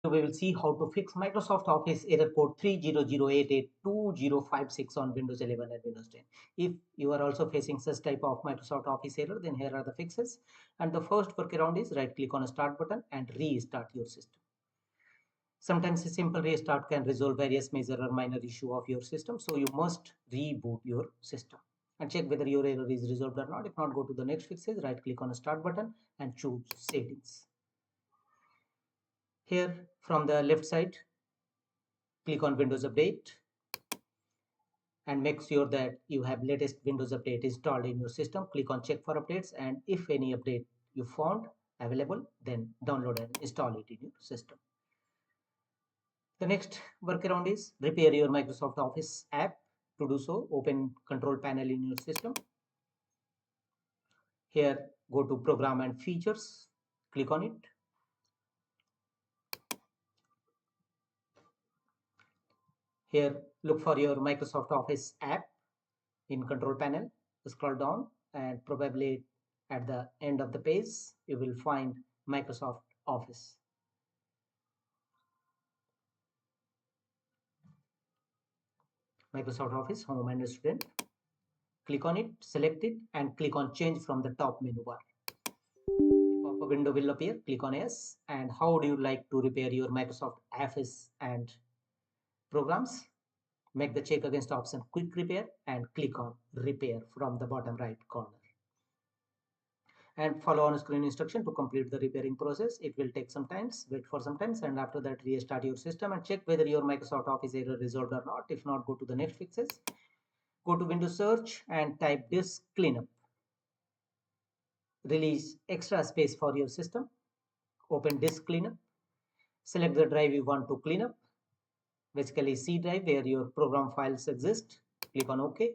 we will see how to fix Microsoft Office error code 300882056 on Windows 11 and Windows 10. If you are also facing such type of Microsoft Office error, then here are the fixes. And the first workaround is right click on a start button and restart your system. Sometimes a simple restart can resolve various major or minor issue of your system. So you must reboot your system and check whether your error is resolved or not. If not, go to the next fixes, right click on a start button and choose settings. Here from the left side, click on Windows Update and make sure that you have latest Windows Update installed in your system. Click on check for updates, and if any update you found available, then download and install it in your system. The next workaround is repair your Microsoft Office app. To do so, open control panel in your system. Here, go to program and features, click on it. Here, look for your Microsoft Office app in control panel. Scroll down and probably at the end of the page, you will find Microsoft Office. Microsoft Office, Home and Student. Click on it, select it, and click on Change from the top menu bar. A pop-up window will appear. Click on Yes. And how do you like to repair your Microsoft Office and programs? Make the check against option Quick Repair and click on Repair from the bottom right corner. And follow on screen instruction to complete the repairing process. It will take some time, wait for some time, and after that restart your system and check whether your Microsoft Office error resolved or not. If not, go to the next fixes. Go to Windows Search and type disk cleanup. Release extra space for your system. Open disk cleanup. Select the drive you want to clean up, basically C drive where your program files exist. Click on OK.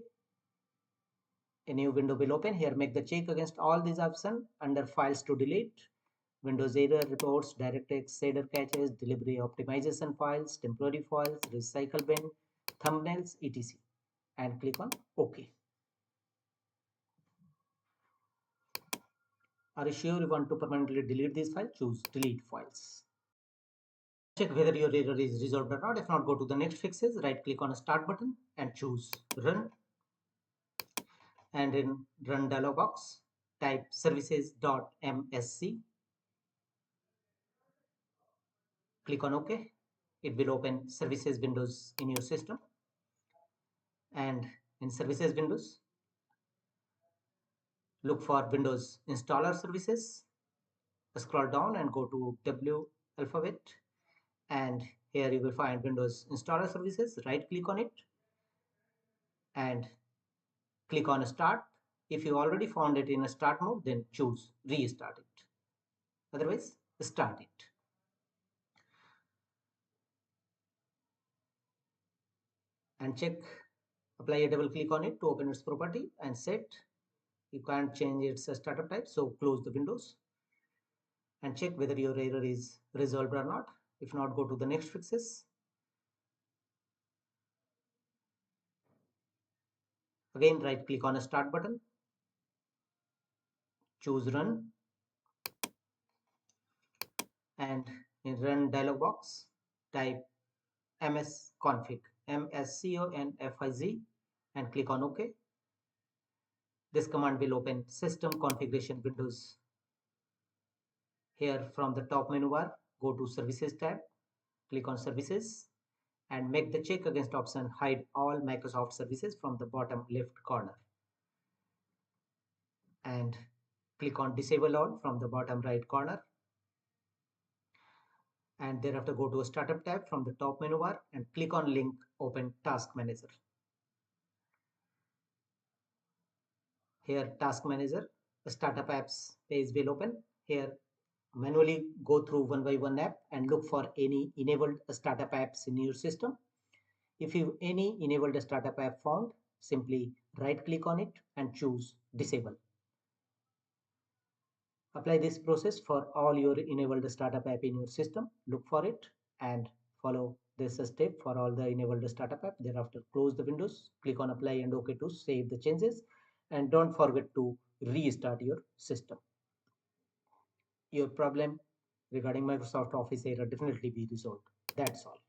A new window will open. Here make the check against all these options under files to delete. Windows error reports, DirectX, shader caches, delivery optimization files, temporary files, recycle bin, thumbnails, etc. And click on OK. Are you sure you want to permanently delete these files? Choose delete files. Check whether your error is resolved or not. If not, go to the next fixes, right click on a start button and choose run. And in run dialog box, type services.msc. Click on OK. It will open services windows in your system. And in services windows, look for Windows installer services. Scroll down and go to W alphabet. And here you will find Windows installer services. Right click on it and click on start. If you already found it in a start mode, then choose restart it. Otherwise, start it. And check, apply a double click on it to open its property and set. You can't change its startup type, so close the windows and check whether your error is resolved or not. If not, go to the next fixes. Again, right click on a start button, choose run, and in run dialog box, type msconfig, msconfig, and click on OK. This command will open system configuration windows. Here from the top menu bar, go to services tab, click on services and make the check against option hide all Microsoft services from the bottom left corner. And click on disable all from the bottom right corner. And thereafter go to a startup tab from the top menu bar and click on link open task manager. Here task manager, startup apps page will open. Here manually go through one by one app and look for any enabled startup apps in your system. If you any enabled startup app found, simply right click on it and choose disable. Apply this process for all your enabled startup app in your system. Look for it and follow this step for all the enabled startup app. Thereafter close the windows, click on apply and OK to save the changes, and don't forget to restart your system. Your problem regarding Microsoft Office error definitely be resolved. That's all.